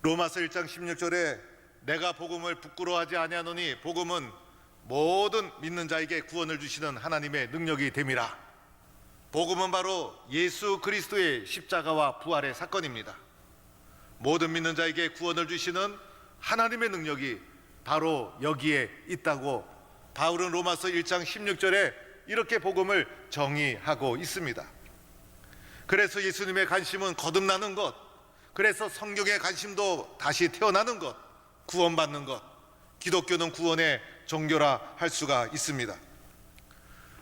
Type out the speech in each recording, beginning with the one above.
로마서 1장 16절에 내가 복음을 부끄러워하지 아니하노니 복음은 모든 믿는 자에게 구원을 주시는 하나님의 능력이 됨이라. 복음은 바로 예수 그리스도의 십자가와 부활의 사건입니다. 모든 믿는 자에게 구원을 주시는 하나님의 능력이 바로 여기에 있다고 바울은 로마서 1장 16절에 이렇게 복음을 정의하고 있습니다. 그래서 예수님의 관심은 거듭나는 것, 그래서 성경의 관심도 다시 태어나는 것, 구원받는 것, 기독교는 구원의 종교라 할 수가 있습니다.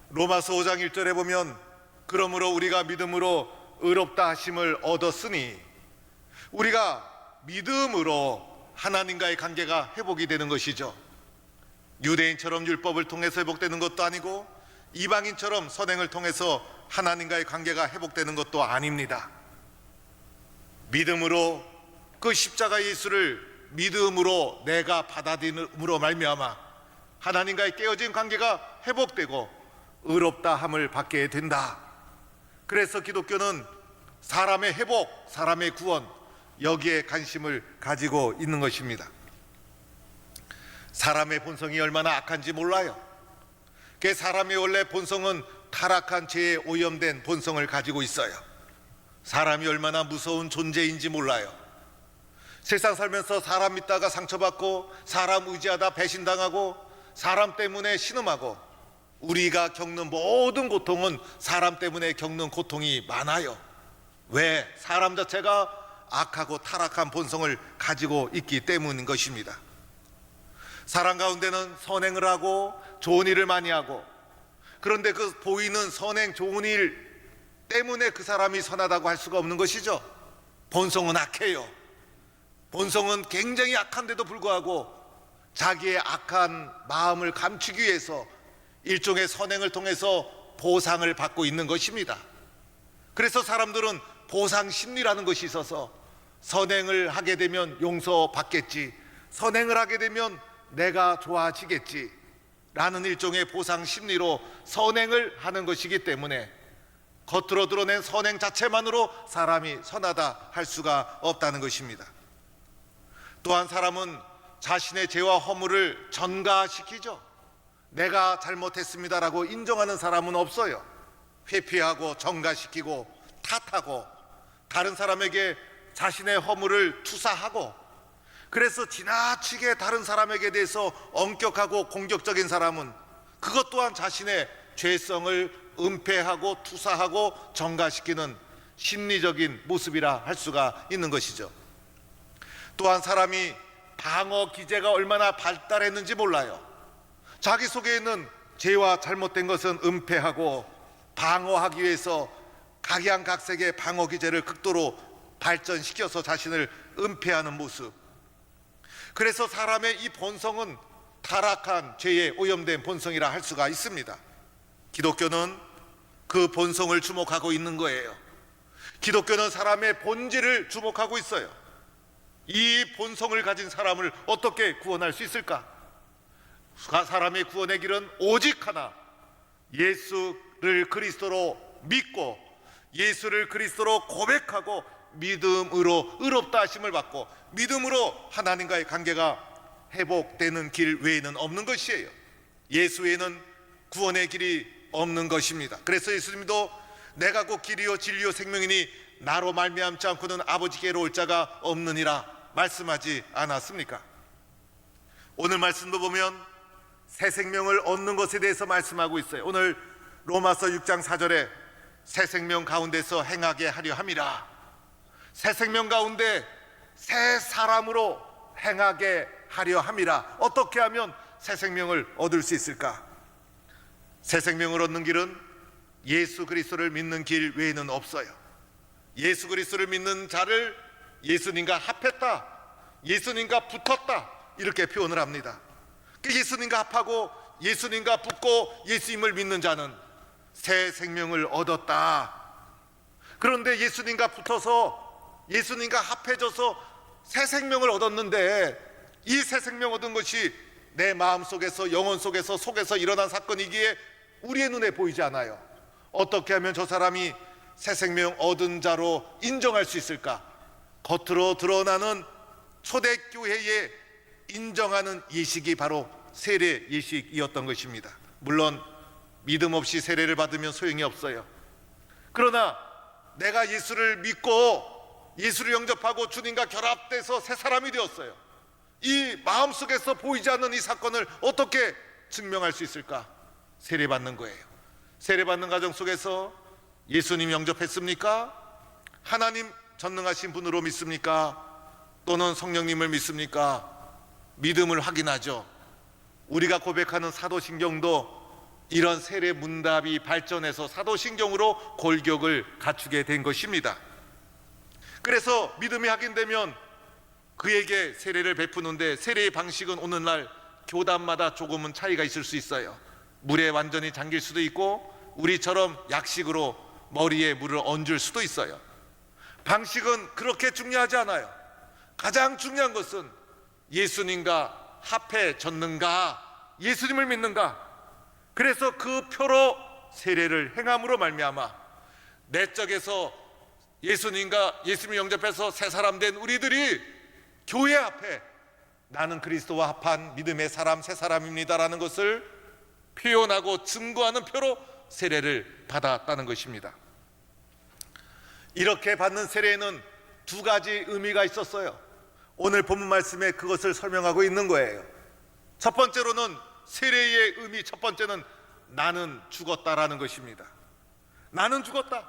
로마서 5장 1절에 보면 그러므로 우리가 믿음으로 의롭다 하심을 얻었으니, 우리가 믿음으로 하나님과의 관계가 회복이 되는 것이죠. 유대인처럼 율법을 통해서 회복되는 것도 아니고 이방인처럼 선행을 통해서 하나님과의 관계가 회복되는 것도 아닙니다. 믿음으로, 그 십자가 예수를 믿음으로 내가 받아들임으로 말미암아 하나님과의 깨어진 관계가 회복되고 의롭다 함을 받게 된다. 그래서 기독교는 사람의 회복, 사람의 구원, 여기에 관심을 가지고 있는 것입니다. 사람의 본성이 얼마나 악한지 몰라요. 그 사람의 원래 본성은 타락한 죄에 오염된 본성을 가지고 있어요. 사람이 얼마나 무서운 존재인지 몰라요. 세상 살면서 사람 믿다가 상처받고, 사람 의지하다 배신당하고, 사람 때문에 신음하고, 우리가 겪는 모든 고통은 사람 때문에 겪는 고통이 많아요. 왜? 사람 자체가 악하고 타락한 본성을 가지고 있기 때문인 것입니다. 사람 가운데는 선행을 하고 좋은 일을 많이 하고, 그런데 그 보이는 선행 좋은 일 때문에 그 사람이 선하다고 할 수가 없는 것이죠. 본성은 악해요. 본성은 굉장히 악한데도 불구하고 자기의 악한 마음을 감추기 위해서 일종의 선행을 통해서 보상을 받고 있는 것입니다. 그래서 사람들은 보상 심리라는 것이 있어서 선행을 하게 되면 용서받겠지, 선행을 하게 되면 내가 좋아지겠지 라는 일종의 보상 심리로 선행을 하는 것이기 때문에 겉으로 드러낸 선행 자체만으로 사람이 선하다 할 수가 없다는 것입니다. 또한 사람은 자신의 죄와 허물을 전가시키죠. 내가 잘못했습니다라고 인정하는 사람은 없어요. 회피하고 전가시키고 탓하고 다른 사람에게 자신의 허물을 투사하고, 그래서 지나치게 다른 사람에게 대해서 엄격하고 공격적인 사람은 그것 또한 자신의 죄성을 은폐하고 투사하고 전가시키는 심리적인 모습이라 할 수가 있는 것이죠. 또한 사람이 방어 기제가 얼마나 발달했는지 몰라요. 자기 속에 있는 죄와 잘못된 것은 은폐하고 방어하기 위해서 각양각색의 방어 기제를 극도로 발전시켜서 자신을 은폐하는 모습. 그래서 사람의 이 본성은 타락한 죄에 오염된 본성이라 할 수가 있습니다. 기독교는 그 본성을 주목하고 있는 거예요. 기독교는 사람의 본질을 주목하고 있어요. 이 본성을 가진 사람을 어떻게 구원할 수 있을까? 사람의 구원의 길은 오직 하나, 예수를 그리스도로 믿고 예수를 그리스도로 고백하고 믿음으로 의롭다 하심을 받고 믿음으로 하나님과의 관계가 회복되는 길 외에는 없는 것이에요. 예수 외에는 구원의 길이 없는 것입니다. 그래서 예수님도 내가 곧 길이요 진리요 생명이니 나로 말미암지 않고는 아버지께로 올 자가 없느니라 말씀하지 않았습니까? 오늘 말씀도 보면 새 생명을 얻는 것에 대해서 말씀하고 있어요. 오늘 로마서 6장 4절에 새 생명 가운데서 행하게 하려 함이라. 새 생명 가운데 새 사람으로 행하게 하려 함이라. 어떻게 하면 새 생명을 얻을 수 있을까? 새 생명을 얻는 길은 예수 그리스도를 믿는 길 외에는 없어요. 예수 그리스도를 믿는 자를 예수님과 합했다, 예수님과 붙었다, 이렇게 표현을 합니다. 예수님과 합하고 예수님과 붙고 예수님을 믿는 자는 새 생명을 얻었다. 그런데 예수님과 붙어서 예수님과 합해져서 새 생명을 얻었는데 이 새 생명 얻은 것이 내 마음 속에서, 영혼 속에서, 속에서 일어난 사건이기에 우리의 눈에 보이지 않아요. 어떻게 하면 저 사람이 새 생명 얻은 자로 인정할 수 있을까? 겉으로 드러나는 초대교회에 인정하는 예식이 바로 세례 예식이었던 것입니다. 물론 믿음 없이 세례를 받으면 소용이 없어요. 그러나 내가 예수를 믿고 예수를 영접하고 주님과 결합돼서 새 사람이 되었어요. 이 마음속에서 보이지 않는 이 사건을 어떻게 증명할 수 있을까? 세례받는 거예요. 세례받는 과정 속에서 예수님 영접했습니까? 하나님 전능하신 분으로 믿습니까? 또는 성령님을 믿습니까? 믿음을 확인하죠. 우리가 고백하는 사도신경도 이런 세례 문답이 발전해서 사도신경으로 골격을 갖추게 된 것입니다. 그래서 믿음이 확인되면 그에게 세례를 베푸는데, 세례의 방식은 오늘날 교단마다 조금은 차이가 있을 수 있어요. 물에 완전히 잠길 수도 있고 우리처럼 약식으로 머리에 물을 얹을 수도 있어요. 방식은 그렇게 중요하지 않아요. 가장 중요한 것은 예수님과 합해졌는가, 예수님을 믿는가. 그래서 그 표로 세례를 행함으로 말미암아 내적에서 예수님과 예수님을 영접해서 새 사람 된 우리들이 교회 앞에 나는 그리스도와 합한 믿음의 사람, 새 사람입니다라는 것을 표현하고 증거하는 표로 세례를 받았다는 것입니다. 이렇게 받는 세례에는 두 가지 의미가 있었어요. 오늘 본문 말씀에 그것을 설명하고 있는 거예요. 첫 번째로는 세례의 의미, 첫 번째는 나는 죽었다라는 것입니다. 나는 죽었다.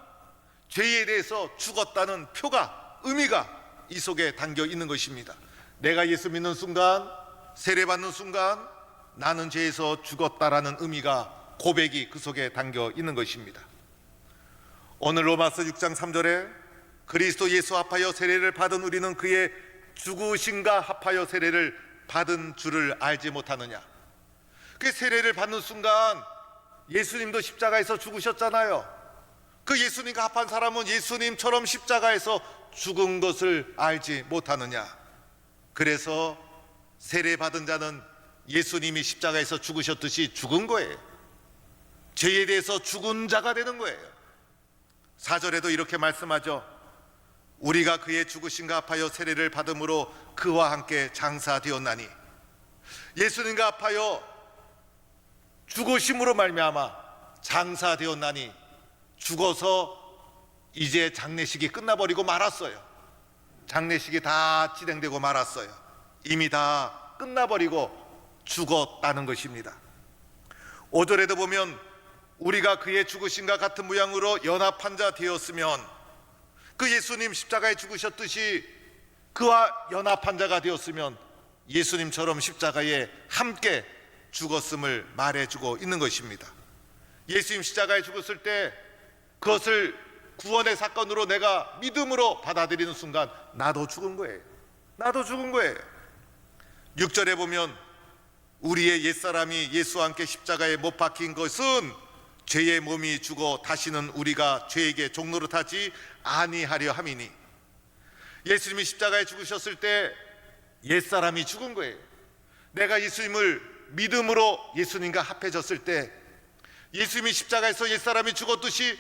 죄에 대해서 죽었다는 표가, 의미가 이 속에 담겨 있는 것입니다. 내가 예수 믿는 순간, 세례받는 순간 나는 죄에서 죽었다라는 의미가, 고백이 그 속에 담겨 있는 것입니다. 오늘 로마서 6장 3절에 그리스도 예수 합하여 세례를 받은 우리는 그의 죽으심과 합하여 세례를 받은 줄을 알지 못하느냐. 그 세례를 받는 순간 예수님도 십자가에서 죽으셨잖아요. 그 예수님과 합한 사람은 예수님처럼 십자가에서 죽은 것을 알지 못하느냐. 그래서 세례 받은 자는 예수님이 십자가에서 죽으셨듯이 죽은 거예요. 죄에 대해서 죽은 자가 되는 거예요. 4절에도 이렇게 말씀하죠. 우리가 그의 죽으심과 합하여 세례를 받음으로 그와 함께 장사되었나니. 예수님과 합하여 죽으심으로 말미암아 장사되었나니, 죽어서 이제 장례식이 끝나버리고 말았어요. 장례식이 다 진행되고 말았어요. 이미 다 끝나버리고 죽었다는 것입니다. 5절에도 보면 우리가 그의 죽으심과 같은 모양으로 연합한 자 되었으면, 그 예수님 십자가에 죽으셨듯이 그와 연합한 자가 되었으면 예수님처럼 십자가에 함께 죽었음을 말해주고 있는 것입니다. 예수님 십자가에 죽었을 때 그것을 구원의 사건으로 내가 믿음으로 받아들이는 순간 나도 죽은 거예요. 나도 죽은 거예요. 6절에 보면 우리의 옛사람이 예수와 함께 십자가에 못 박힌 것은 죄의 몸이 죽어 다시는 우리가 죄에게 종노릇하지 아니하려 함이니. 예수님이 십자가에 죽으셨을 때 옛사람이 죽은 거예요. 내가 예수님을 믿음으로 예수님과 합해졌을 때 예수님이 십자가에서 옛사람이 죽었듯이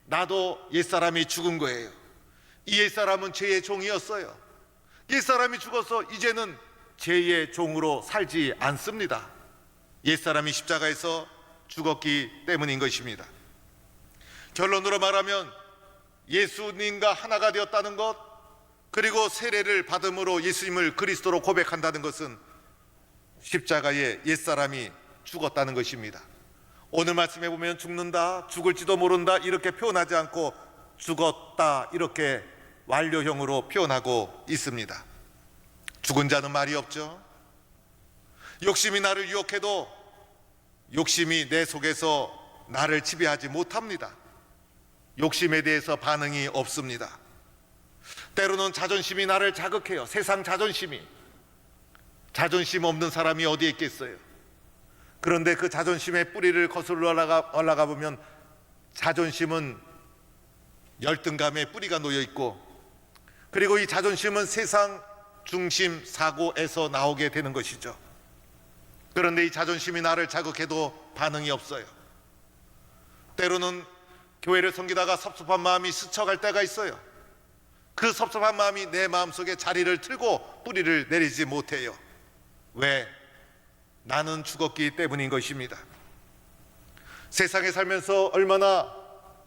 나도 옛사람이 죽은 거예요. 이 옛사람은 죄의 종이었어요. 옛사람이 죽어서 이제는 죄의 종으로 살지 않습니다. 옛사람이 십자가에서 죽었기 때문인 것입니다. 결론으로 말하면 예수님과 하나가 되었다는 것, 그리고 세례를 받음으로 예수님을 그리스도로 고백한다는 것은 십자가에 옛사람이 죽었다는 것입니다. 오늘 말씀해 보면 죽는다, 죽을지도 모른다 이렇게 표현하지 않고 죽었다 이렇게 완료형으로 표현하고 있습니다. 죽은 자는 말이 없죠. 욕심이 나를 유혹해도 욕심이 내 속에서 나를 지배하지 못합니다. 욕심에 대해서 반응이 없습니다. 때로는 자존심이 나를 자극해요. 세상 자존심이. 자존심 없는 사람이 어디에 있겠어요. 그런데 그 자존심의 뿌리를 거슬러 올라가 보면 자존심은 열등감의 뿌리가 놓여 있고, 그리고 이 자존심은 세상 중심 사고에서 나오게 되는 것이죠. 그런데 이 자존심이 나를 자극해도 반응이 없어요. 때로는 교회를 섬기다가 섭섭한 마음이 스쳐갈 때가 있어요. 그 섭섭한 마음이 내 마음속에 자리를 틀고 뿌리를 내리지 못해요. 왜? 나는 죽었기 때문인 것입니다. 세상에 살면서 얼마나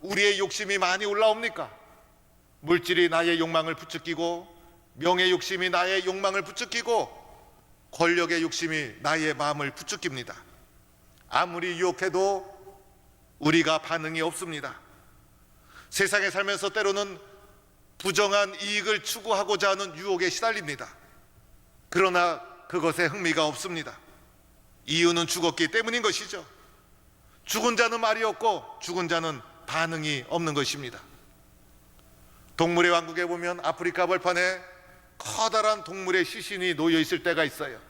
우리의 욕심이 많이 올라옵니까? 물질이 나의 욕망을 부추기고, 명예 욕심이 나의 욕망을 부추기고, 권력의 욕심이 나의 마음을 부추깁니다. 아무리 유혹해도 우리가 반응이 없습니다. 세상에 살면서 때로는 부정한 이익을 추구하고자 하는 유혹에 시달립니다. 그러나 그것에 흥미가 없습니다. 이유는 죽었기 때문인 것이죠. 죽은 자는 말이 없고 죽은 자는 반응이 없는 것입니다. 동물의 왕국에 보면 아프리카 벌판에 커다란 동물의 시신이 놓여 있을 때가 있어요.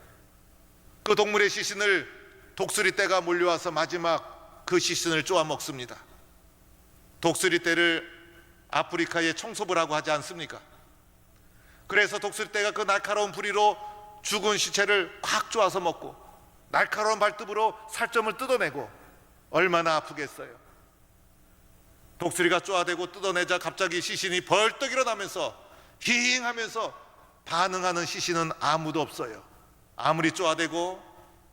그 동물의 시신을 독수리떼가 몰려와서 마지막 그 시신을 쪼아 먹습니다. 독수리떼를 아프리카의 청소부라고 하지 않습니까? 그래서 독수리떼가 그 날카로운 부리로 죽은 시체를 콱 쪼아서 먹고 날카로운 발톱으로 살점을 뜯어내고 얼마나 아프겠어요. 독수리가 쪼아대고 뜯어내자 갑자기 시신이 벌떡 일어나면서 힝 하면서 반응하는 시신은 아무도 없어요. 아무리 쪼아대고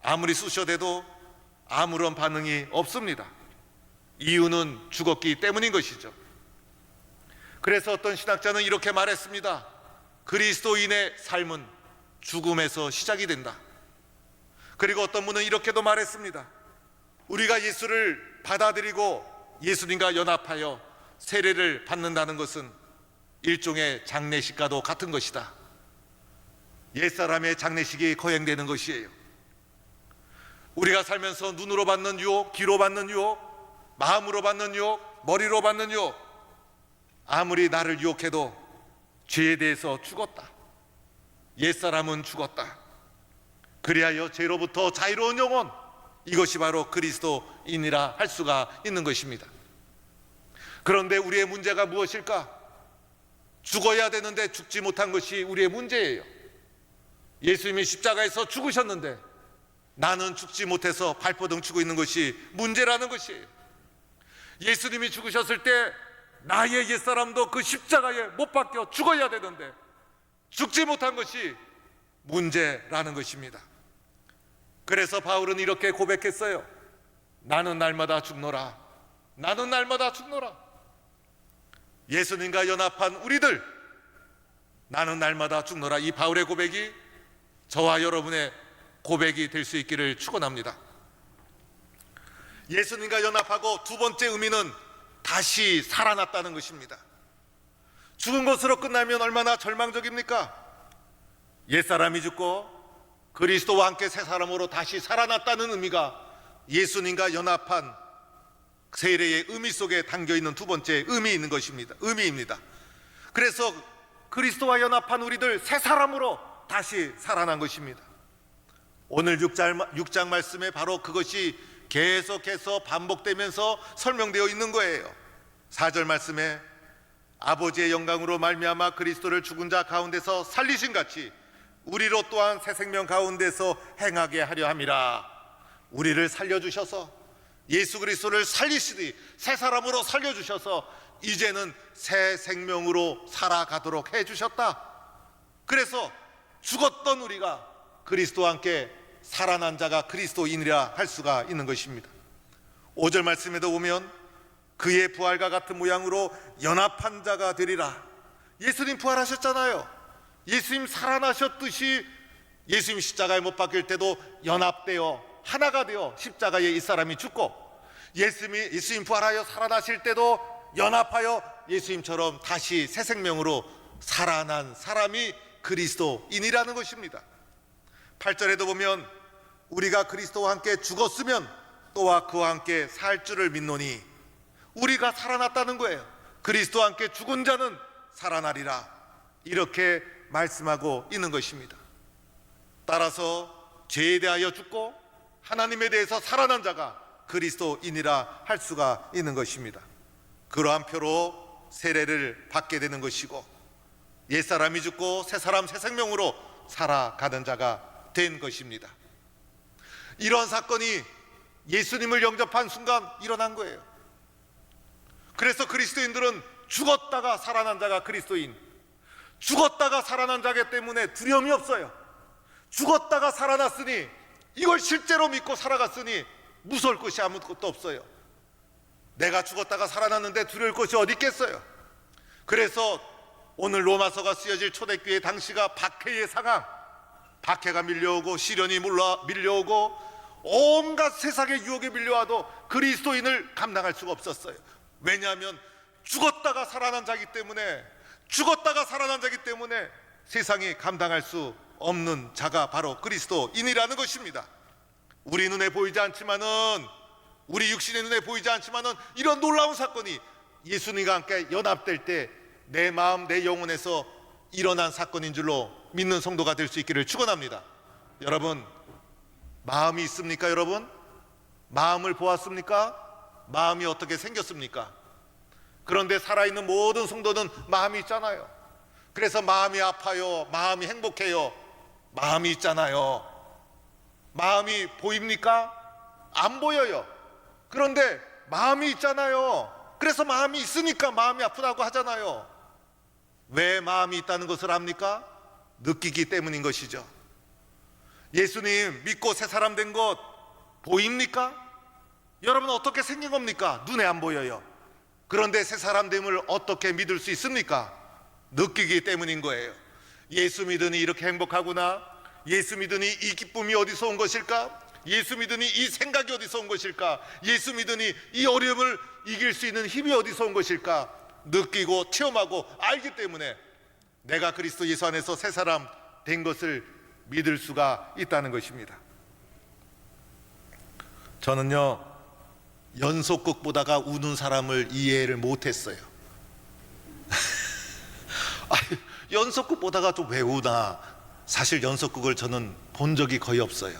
아무리 쑤셔대도 아무런 반응이 없습니다. 이유는 죽었기 때문인 것이죠. 그래서 어떤 신학자는 이렇게 말했습니다. 그리스도인의 삶은 죽음에서 시작이 된다. 그리고 어떤 분은 이렇게도 말했습니다. 우리가 예수를 받아들이고 예수님과 연합하여 세례를 받는다는 것은 일종의 장례식과도 같은 것이다. 옛사람의 장례식이 거행되는 것이에요. 우리가 살면서 눈으로 받는 유혹, 귀로 받는 유혹, 마음으로 받는 유혹, 머리로 받는 유혹, 아무리 나를 유혹해도 죄에 대해서 죽었다. 옛사람은 죽었다. 그리하여 죄로부터 자유로운 영혼, 이것이 바로 그리스도인이라 할 수가 있는 것입니다. 그런데 우리의 문제가 무엇일까? 죽어야 되는데 죽지 못한 것이 우리의 문제예요. 예수님이 십자가에서 죽으셨는데 나는 죽지 못해서 발버둥 치고 있는 것이 문제라는 것이에요. 예수님이 죽으셨을 때 나의 옛사람도 그 십자가에 못 박혀 죽어야 되는데 죽지 못한 것이 문제라는 것입니다. 그래서 바울은 이렇게 고백했어요. 나는 날마다 죽노라. 나는 날마다 죽노라. 예수님과 연합한 우리들, 나는 날마다 죽노라. 이 바울의 고백이 저와 여러분의 고백이 될 수 있기를 축원합니다. 예수님과 연합하고 두 번째 의미는 다시 살아났다는 것입니다. 죽은 것으로 끝나면 얼마나 절망적입니까? 옛사람이 죽고 그리스도와 함께 새 사람으로 다시 살아났다는 의미가 예수님과 연합한 세례의 의미 속에 담겨있는 두 번째 의미입니다. 그래서 그리스도와 연합한 우리들 새 사람으로 다시 살아난 것입니다. 오늘 6장 말씀에 바로 그것이 계속해서 반복되면서 설명되어 있는 거예요. 4절 말씀에 아버지의 영광으로 말미암아 그리스도를 죽은 자 가운데서 살리신 같이 우리로 또한 새 생명 가운데서 행하게 하려 함이라. 우리를 살려주셔서 예수 그리스도를 살리시니 새 사람으로 살려주셔서 이제는 새 생명으로 살아가도록 해주셨다. 그래서 죽었던 우리가 그리스도와 함께 살아난 자가 그리스도인이라 할 수가 있는 것입니다. 5절 말씀에도 보면 그의 부활과 같은 모양으로 연합한 자가 되리라. 예수님 부활하셨잖아요. 예수님 살아나셨듯이 예수님 십자가에 못 박힐 때도 연합되어 하나가 되어 십자가에 이 사람이 죽고, 예수님 부활하여 살아나실 때도 연합하여 예수님처럼 다시 새 생명으로 살아난 사람이 그리스도인이라는 것입니다. 8절에도 보면 우리가 그리스도와 함께 죽었으면 또한 그와 함께 살 줄을 믿노니, 우리가 살아났다는 거예요. 그리스도와 함께 죽은 자는 살아나리라, 이렇게 말씀하고 있는 것입니다. 따라서 죄에 대하여 죽고 하나님에 대해서 살아난 자가 그리스도인이라 할 수가 있는 것입니다. 그러한 표로 세례를 받게 되는 것이고, 옛사람이 죽고 새사람 새 생명으로 살아가는 자가 된 것입니다. 이런 사건이 예수님을 영접한 순간 일어난 거예요. 그래서 그리스도인들은 죽었다가 살아난 자가 그리스도인, 죽었다가 살아난 자기 때문에 두려움이 없어요. 죽었다가 살아났으니, 이걸 실제로 믿고 살아갔으니 무서울 것이 아무것도 없어요. 내가 죽었다가 살아났는데 두려울 것이 어디 있겠어요. 그래서 오늘 로마서가 쓰여질 초대교회 당시가 박해의 상황, 박해가 밀려오고 시련이 밀려오고 온갖 세상의 유혹에 밀려와도 그리스도인을 감당할 수가 없었어요. 왜냐하면 죽었다가 살아난 자기 때문에, 죽었다가 살아난 자기 때문에 세상이 감당할 수 없는 자가 바로 그리스도인이라는 것입니다. 우리 눈에 보이지 않지만은, 우리 육신의 눈에 보이지 않지만은 이런 놀라운 사건이 예수님과 함께 연합될 때 내 마음, 내 영혼에서 일어난 사건인 줄로 믿는 성도가 될 수 있기를 축원합니다. 여러분, 마음이 있습니까? 여러분, 마음을 보았습니까? 마음이 어떻게 생겼습니까? 그런데 살아있는 모든 성도는 마음이 있잖아요. 그래서 마음이 아파요, 마음이 행복해요, 마음이 있잖아요. 마음이 보입니까? 안 보여요. 그런데 마음이 있잖아요. 그래서 마음이 있으니까 마음이 아프다고 하잖아요. 왜 마음이 있다는 것을 압니까? 느끼기 때문인 것이죠. 예수님 믿고 새 사람 된 것 보입니까? 여러분, 어떻게 생긴 겁니까? 눈에 안 보여요. 그런데 새 사람 됨을 어떻게 믿을 수 있습니까? 느끼기 때문인 거예요. 예수 믿으니 이렇게 행복하구나, 예수 믿으니 이 기쁨이 어디서 온 것일까, 예수 믿으니 이 생각이 어디서 온 것일까, 예수 믿으니 이 어려움을 이길 수 있는 힘이 어디서 온 것일까, 느끼고 체험하고 알기 때문에 내가 그리스도 예수 안에서 새 사람 된 것을 믿을 수가 있다는 것입니다. 저는요, 연속극 보다가 우는 사람을 이해를 못했어요. 연속극 보다가 좀 왜 우나. 사실 연속극을 저는 본 적이 거의 없어요.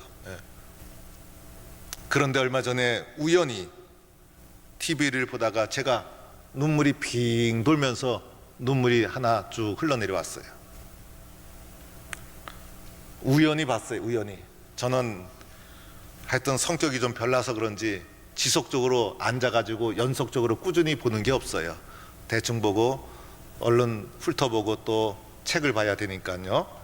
그런데 얼마 전에 우연히 TV를 보다가 제가 눈물이 빙 돌면서 눈물이 하나 쭉 흘러내려왔어요. 우연히 봤어요. 우연히. 저는 하여튼 성격이 좀 별나서 그런지 지속적으로 앉아가지고 연속적으로 꾸준히 보는 게 없어요. 대충 보고 얼른 훑어보고 또 책을 봐야 되니까요.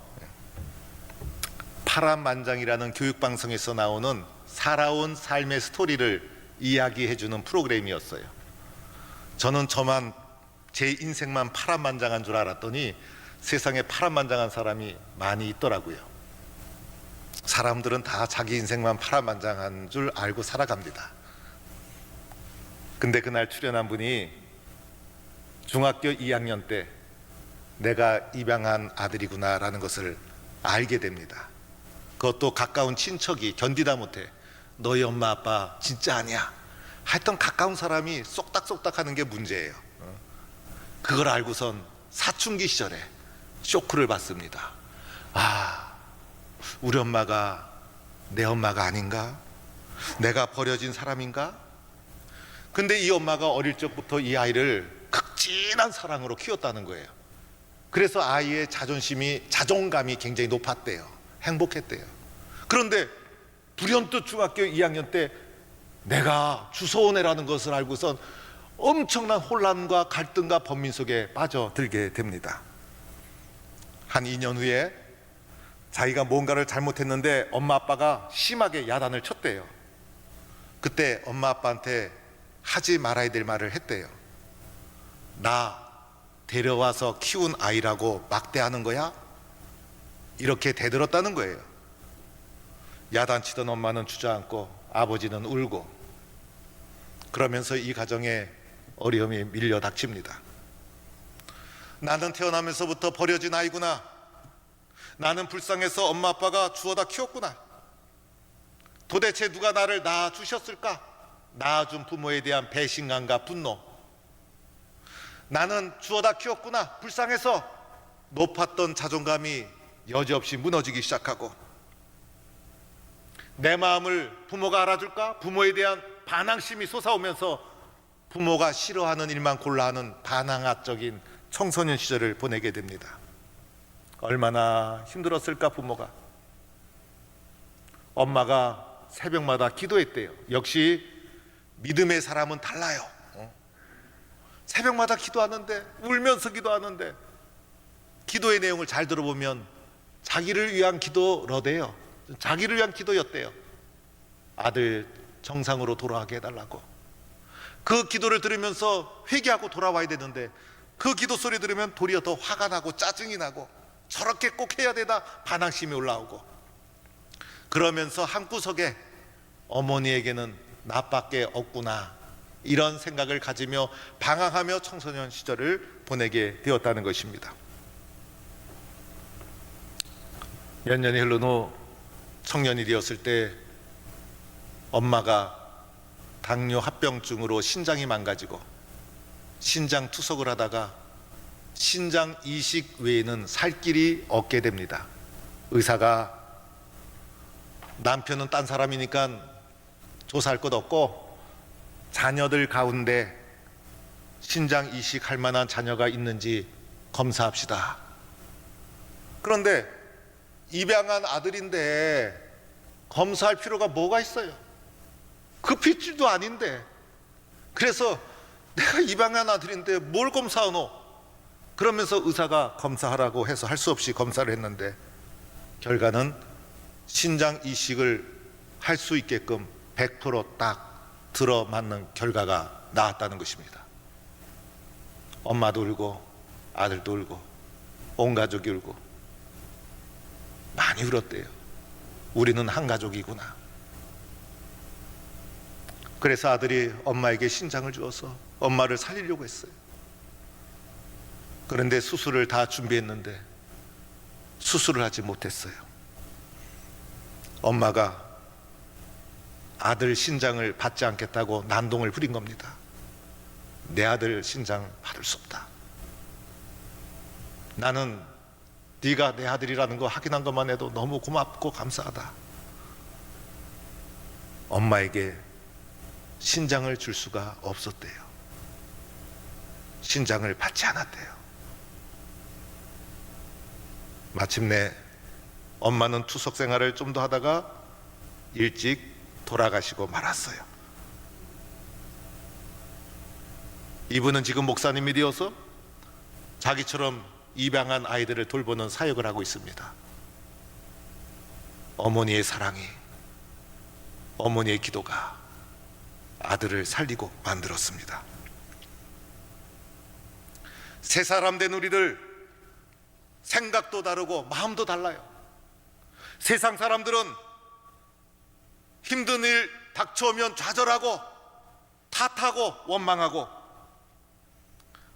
파란만장이라는 교육방송에서 나오는 살아온 삶의 스토리를 이야기해주는 프로그램이었어요. 저는 저만, 제 인생만 파란만장한 줄 알았더니 세상에 파란만장한 사람이 많이 있더라고요. 사람들은 다 자기 인생만 파란만장한 줄 알고 살아갑니다. 근데 그날 출연한 분이 중학교 2학년 때 내가 입양한 아들이구나라는 것을 알게 됩니다. 그것도 가까운 친척이 견디다 못해 너희 엄마 아빠 진짜 아니야, 하여튼 가까운 사람이 쏙닥쏙닥 하는 게 문제예요. 그걸 알고선 사춘기 시절에 쇼크를 받습니다. 아, 우리 엄마가 내 엄마가 아닌가? 내가 버려진 사람인가? 근데 이 엄마가 어릴 적부터 이 아이를 극진한 사랑으로 키웠다는 거예요. 그래서 아이의 자존감이 굉장히 높았대요. 행복했대요. 그런데 불현듯 중학교 2학년 때 내가 주워온 애라는 것을 알고선 엄청난 혼란과 갈등과 번민 속에 빠져들게 됩니다. 한 2년 후에 자기가 뭔가를 잘못했는데 엄마 아빠가 심하게 야단을 쳤대요. 그때 엄마 아빠한테 하지 말아야 될 말을 했대요. 나 데려와서 키운 아이라고 막대하는 거야? 이렇게 대들었다는 거예요. 야단치던 엄마는 주저앉고 아버지는 울고, 그러면서 이 가정에 어려움이 밀려 닥칩니다. 나는 태어나면서부터 버려진 아이구나. 나는 불쌍해서 엄마 아빠가 주워다 키웠구나. 도대체 누가 나를 낳아주셨을까? 낳아준 부모에 대한 배신감과 분노. 나는 주워다 키웠구나. 불쌍해서 높았던 자존감이 여지없이 무너지기 시작하고, 내 마음을 부모가 알아줄까? 부모에 대한 반항심이 솟아오면서 부모가 싫어하는 일만 골라 하는 반항아적인 청소년 시절을 보내게 됩니다. 얼마나 힘들었을까 부모가. 엄마가 새벽마다 기도했대요. 역시 믿음의 사람은 달라요. 새벽마다 기도하는데, 울면서 기도하는데 기도의 내용을 잘 들어보면 자기를 위한 기도러대요. 자기를 위한 기도였대요. 아들 정상으로 돌아가게 해달라고. 그 기도를 들으면서 회개하고 돌아와야 되는데 그 기도 소리 들으면 도리어 더 화가 나고 짜증이 나고 저렇게 꼭 해야 되나 반항심이 올라오고, 그러면서 한구석에 어머니에게는 나밖에 없구나 이런 생각을 가지며 방황하며 청소년 시절을 보내게 되었다는 것입니다. 몇 년이 흐른 후 청년이 되었을 때 엄마가 당뇨 합병증으로 신장이 망가지고 신장 투석을 하다가 신장 이식 외에는 살 길이 없게 됩니다. 의사가 남편은 딴 사람이니까 조사할 것 없고 자녀들 가운데 신장 이식할 만한 자녀가 있는지 검사합시다. 그런데 입양한 아들인데 검사할 필요가 뭐가 있어요? 급히질도 아닌데. 그래서 내가 입양한 아들인데 뭘 검사하노? 그러면서 의사가 검사하라고 해서 할 수 없이 검사를 했는데 결과는 신장 이식을 할 수 있게끔 100%딱 들어맞는 결과가 나왔다는 것입니다. 엄마도 울고 아들도 울고 온 가족이 울고 많이 울었대요. 우리는 한 가족이구나. 그래서 아들이 엄마에게 신장을 주어서 엄마를 살리려고 했어요. 그런데 수술을 다 준비했는데 수술을 하지 못했어요. 엄마가 아들 신장을 받지 않겠다고 난동을 부린 겁니다. 내 아들 신장 받을 수 없다. 나는 네가 내 아들이라는 거 확인한 것만 해도 너무 고맙고 감사하다. 엄마에게 신장을 줄 수가 없었대요. 신장을 받지 않았대요. 마침내 엄마는 투석 생활을 좀 더 하다가 일찍 돌아가시고 말았어요. 이분은 지금 목사님이 되어서 자기처럼 입양한 아이들을 돌보는 사역을 하고 있습니다. 어머니의 사랑이, 어머니의 기도가 아들을 살리고 만들었습니다. 새 사람 된 우리들 생각도 다르고 마음도 달라요. 세상 사람들은 힘든 일 닥쳐오면 좌절하고 탓하고 원망하고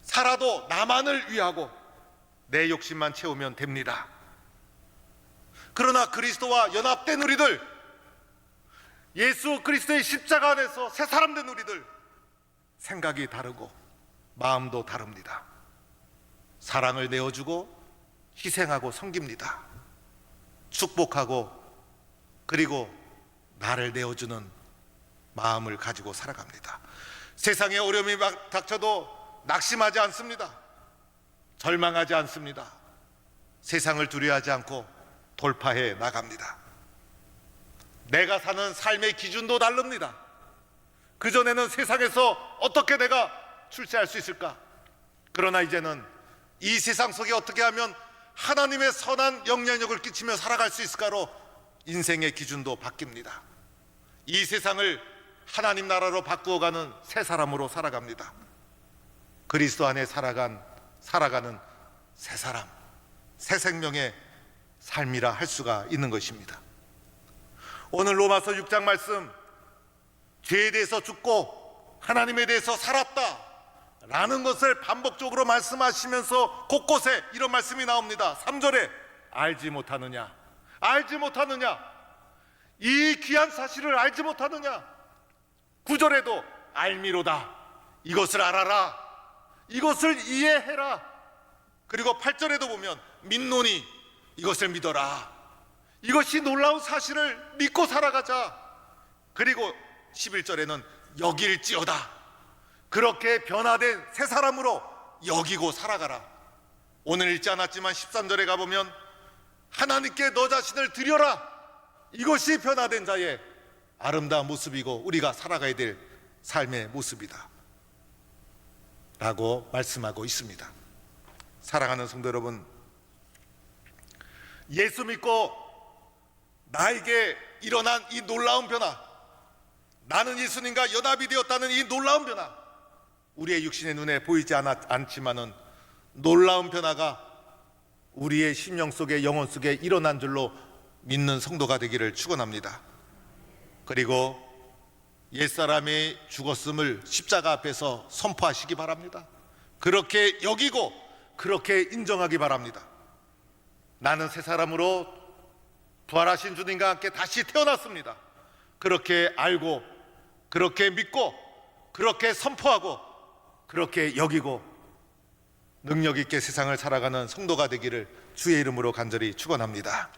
살아도 나만을 위하고 내 욕심만 채우면 됩니다. 그러나 그리스도와 연합된 우리들, 예수 그리스도의 십자가 안에서 새 사람 된 우리들, 생각이 다르고 마음도 다릅니다. 사랑을 내어주고 희생하고 섬깁니다. 축복하고 그리고 나를 내어주는 마음을 가지고 살아갑니다. 세상에 어려움이 닥쳐도 낙심하지 않습니다. 절망하지 않습니다. 세상을 두려워하지 않고 돌파해 나갑니다. 내가 사는 삶의 기준도 다릅니다. 그전에는 세상에서 어떻게 내가 출세할 수 있을까? 그러나 이제는 이 세상 속에 어떻게 하면 하나님의 선한 영향력을 끼치며 살아갈 수 있을까로 인생의 기준도 바뀝니다. 이 세상을 하나님 나라로 바꾸어가는 새 사람으로 살아갑니다. 그리스도 안에 살아가는 새 사람, 새 생명의 삶이라 할 수가 있는 것입니다. 오늘 로마서 6장 말씀, 죄에 대해서 죽고 하나님에 대해서 살았다 라는 것을 반복적으로 말씀하시면서 곳곳에 이런 말씀이 나옵니다. 3절에 알지 못하느냐, 알지 못하느냐, 이 귀한 사실을 알지 못하느냐. 9절에도 알미로다, 이것을 알아라, 이것을 이해해라. 그리고 8절에도 보면 믿노니 이것을 믿어라, 이것이 놀라운 사실을 믿고 살아가자. 그리고 11절에는 여길지어다, 그렇게 변화된 새 사람으로 여기고 살아가라. 오늘 읽지 않았지만 13절에 가보면 하나님께 너 자신을 드려라, 이것이 변화된 자의 아름다운 모습이고 우리가 살아가야 될 삶의 모습이다 라고 말씀하고 있습니다. 사랑하는 성도 여러분, 예수 믿고 나에게 일어난 이 놀라운 변화, 나는 예수님과 연합이 되었다는 이 놀라운 변화, 우리의 육신의 눈에 보이지 않지만은 놀라운 변화가 우리의 심령 속에, 영혼 속에 일어난 줄로 믿는 성도가 되기를 축원합니다. 그리고 옛사람이 죽었음을 십자가 앞에서 선포하시기 바랍니다. 그렇게 여기고 그렇게 인정하기 바랍니다. 나는 새 사람으로 부활하신 주님과 함께 다시 태어났습니다. 그렇게 알고, 그렇게 믿고, 그렇게 선포하고, 그렇게 여기고 능력 있게 세상을 살아가는 성도가 되기를 주의 이름으로 간절히 축원합니다.